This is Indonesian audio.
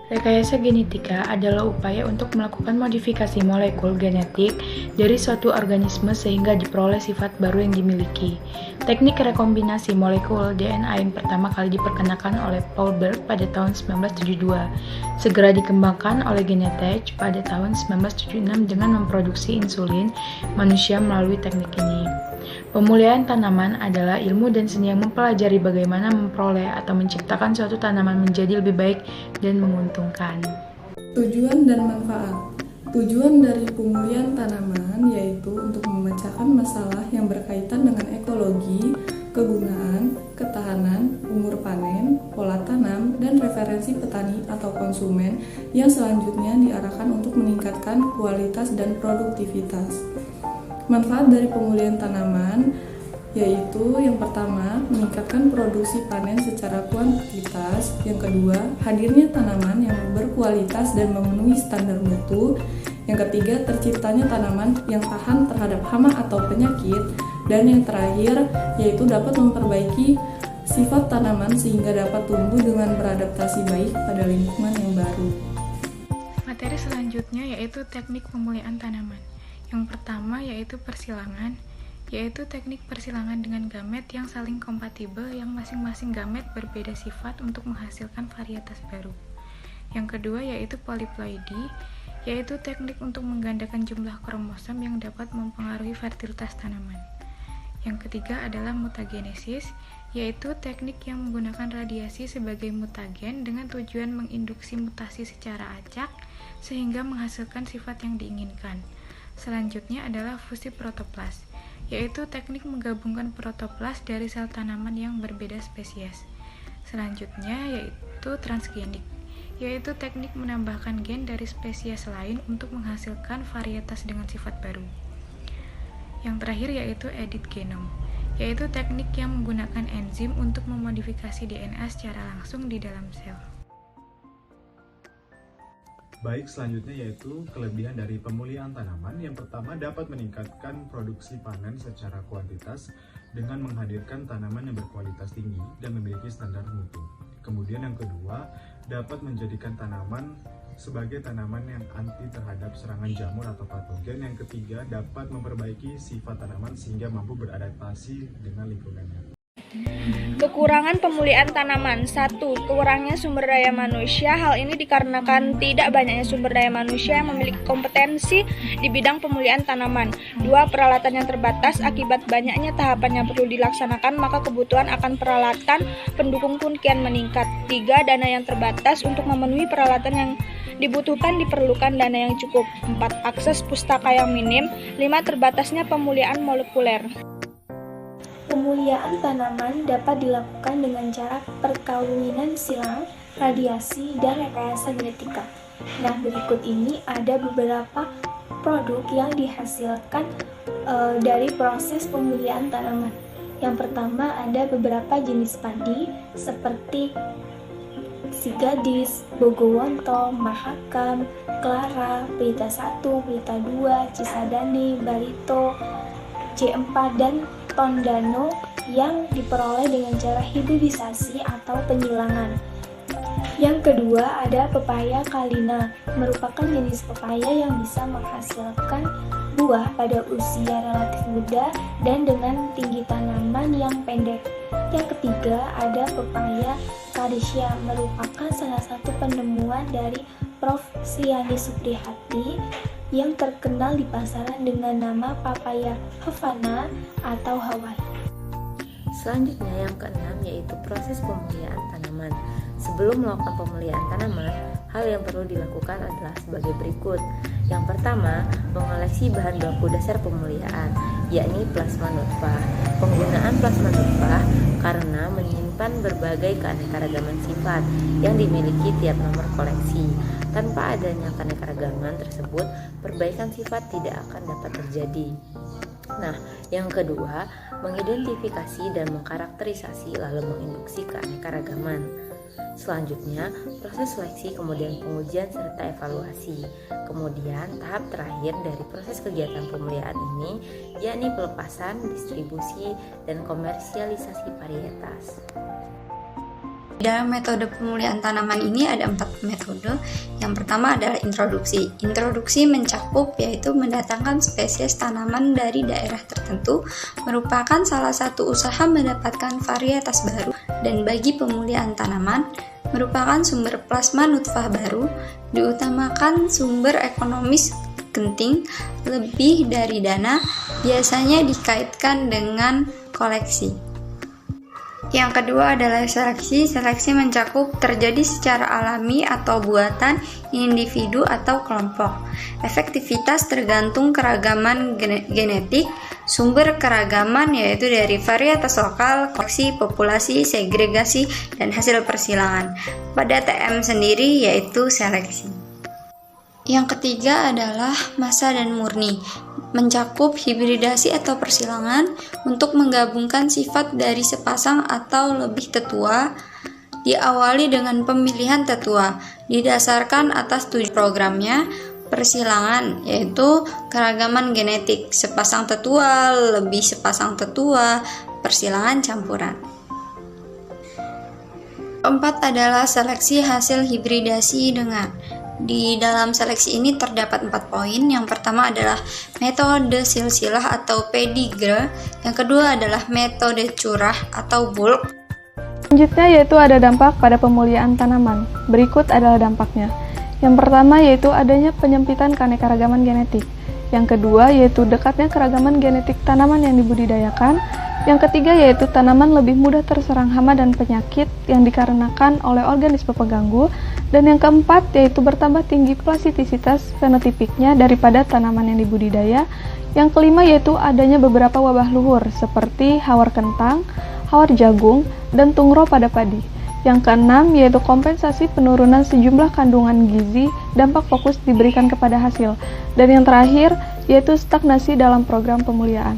Rekayasa genetika adalah upaya untuk melakukan modifikasi molekul genetik dari suatu organisme sehingga diperoleh sifat baru yang dimiliki. Teknik rekombinasi molekul DNA yang pertama kali diperkenalkan oleh Paul Berg pada tahun 1972, segera dikembangkan oleh Genentech pada tahun 1976 dengan memproduksi insulin manusia melalui teknik ini. Pemulihan tanaman adalah ilmu dan seni yang mempelajari bagaimana memperoleh atau menciptakan suatu tanaman menjadi lebih baik dan menguntungkan. Tujuan dan manfaat. Tujuan dari pemulihan tanaman yaitu untuk memecahkan masalah yang berkaitan dengan ekologi, kegunaan, ketahanan, umur panen, pola tanam, dan referensi petani atau konsumen yang selanjutnya diarahkan untuk meningkatkan kualitas dan produktivitas. Manfaat dari pemulihan tanaman yaitu yang pertama, meningkatkan produksi panen secara kuantitas. Yang kedua, hadirnya tanaman yang berkualitas dan memenuhi standar mutu. Yang ketiga, terciptanya tanaman yang tahan terhadap hama atau penyakit. Dan yang terakhir, yaitu dapat memperbaiki sifat tanaman sehingga dapat tumbuh dengan beradaptasi baik pada lingkungan yang baru. Materi selanjutnya yaitu teknik pemulihan tanaman. Yang pertama yaitu persilangan, yaitu teknik persilangan dengan gamet yang saling kompatibel yang masing-masing gamet berbeda sifat untuk menghasilkan varietas baru. Yang kedua yaitu poliploidi, yaitu teknik untuk menggandakan jumlah kromosom yang dapat mempengaruhi fertilitas tanaman. Yang ketiga adalah mutagenesis, yaitu teknik yang menggunakan radiasi sebagai mutagen dengan tujuan menginduksi mutasi secara acak sehingga menghasilkan sifat yang diinginkan. Selanjutnya adalah fusi protoplas, yaitu teknik menggabungkan protoplas dari sel tanaman yang berbeda spesies. Selanjutnya yaitu transgenik, yaitu teknik menambahkan gen dari spesies lain untuk menghasilkan varietas dengan sifat baru. Yang terakhir yaitu edit genom, yaitu teknik yang menggunakan enzim untuk memodifikasi DNA secara langsung di dalam sel. Baik, selanjutnya yaitu kelebihan dari pemulihan tanaman. Yang pertama, dapat meningkatkan produksi panen secara kuantitas dengan menghadirkan tanaman yang berkualitas tinggi dan memiliki standar mutu. Kemudian yang kedua, dapat menjadikan tanaman sebagai tanaman yang anti terhadap serangan jamur atau patogen. Yang ketiga, dapat memperbaiki sifat tanaman sehingga mampu beradaptasi dengan lingkungannya. Kekurangan pemulihan tanaman. 1. Kurangnya sumber daya manusia. Hal ini dikarenakan tidak banyaknya sumber daya manusia yang memiliki kompetensi di bidang pemulihan tanaman. 2. Peralatan yang terbatas. Akibat banyaknya tahapan yang perlu dilaksanakan, maka kebutuhan akan peralatan pendukung pun kian meningkat. 3. Dana yang terbatas. Untuk memenuhi peralatan yang dibutuhkan diperlukan dana yang cukup. 4. Akses pustaka yang minim. 5. Terbatasnya pemulihan molekuler. Pemulihan tanaman dapat dilakukan dengan cara perkawinan silang, radiasi, dan rekayasa genetika. Nah, berikut ini ada beberapa produk yang dihasilkan dari proses pemulihan tanaman. Yang pertama ada beberapa jenis padi seperti Sigadis, Bogowonto, Mahakam, Clara, Pelita 1, Pelita 2, Cisadane, Barito, C4, dan Tondano yang diperoleh dengan cara hibridisasi atau penyilangan. Yang kedua ada pepaya Kalina, merupakan jenis pepaya yang bisa menghasilkan buah pada usia relatif muda dan dengan tinggi tanaman yang pendek. Yang ketiga ada pepaya Carissia, merupakan salah satu penemuan dari Prof. Sriani Supriyati yang terkenal di pasaran dengan nama papaya Havana atau Hawaii. Selanjutnya yang keenam yaitu proses pemulihan tanaman. Sebelum melakukan pemulihan tanaman, hal yang perlu dilakukan adalah sebagai berikut. Yang pertama, mengoleksi bahan baku dasar pemulihan, yakni plasma nutfah. Penggunaan plasma nutfah karena menyimpan berbagai keanekaragaman sifat yang dimiliki tiap nomor koleksi. Tanpa adanya keanekaragaman tersebut, perbaikan sifat tidak akan dapat terjadi. Nah, yang kedua, mengidentifikasi dan mengkarakterisasi lalu menginduksi keanekaragaman. Selanjutnya, proses seleksi, kemudian pengujian serta evaluasi. Kemudian, tahap terakhir dari proses kegiatan pemulihan ini yakni pelepasan, distribusi, dan komersialisasi varietas. Dalam metode pemulihan tanaman ini ada 4 metode. Yang pertama adalah introduksi. Introduksi mencakup yaitu mendatangkan spesies tanaman dari daerah tertentu, merupakan salah satu usaha mendapatkan varietas baru, dan bagi pemulihan tanaman merupakan sumber plasma nutfah baru, diutamakan sumber ekonomis genting, lebih dari dana, biasanya dikaitkan dengan koleksi. Yang kedua adalah seleksi. Seleksi mencakup terjadi secara alami atau buatan individu atau kelompok. Efektivitas tergantung keragaman genetik, sumber keragaman yaitu dari varietas lokal, koleksi, populasi, segregasi, dan hasil persilangan. Pada TM sendiri yaitu seleksi. Yang ketiga adalah massa dan murni, mencakup hibridasi atau persilangan untuk menggabungkan sifat dari sepasang atau lebih tetua, diawali dengan pemilihan tetua, didasarkan atas 7 programnya. Persilangan yaitu keragaman genetik, sepasang tetua, lebih sepasang tetua, persilangan campuran. Keempat adalah seleksi hasil hibridasi dengan. Di dalam seleksi ini terdapat 4 poin. Yang pertama adalah metode silsilah atau pedigre. Yang kedua adalah metode curah atau bulk. Selanjutnya yaitu ada dampak pada pemulihan tanaman. Berikut adalah dampaknya. Yang pertama yaitu adanya penyempitan keanekaragaman genetik. Yang kedua yaitu dekatnya keragaman genetik tanaman yang dibudidayakan. Yang ketiga yaitu tanaman lebih mudah terserang hama dan penyakit yang dikarenakan oleh organisme pengganggu. Dan yang keempat yaitu bertambah tinggi plastisisitas fenotipiknya daripada tanaman yang dibudidaya. Yang kelima yaitu adanya beberapa wabah luhur seperti hawar kentang, hawar jagung, dan tungro pada padi. Yang keenam yaitu kompensasi penurunan sejumlah kandungan gizi, dampak fokus diberikan kepada hasil. Dan yang terakhir yaitu stagnasi dalam program pemulihan.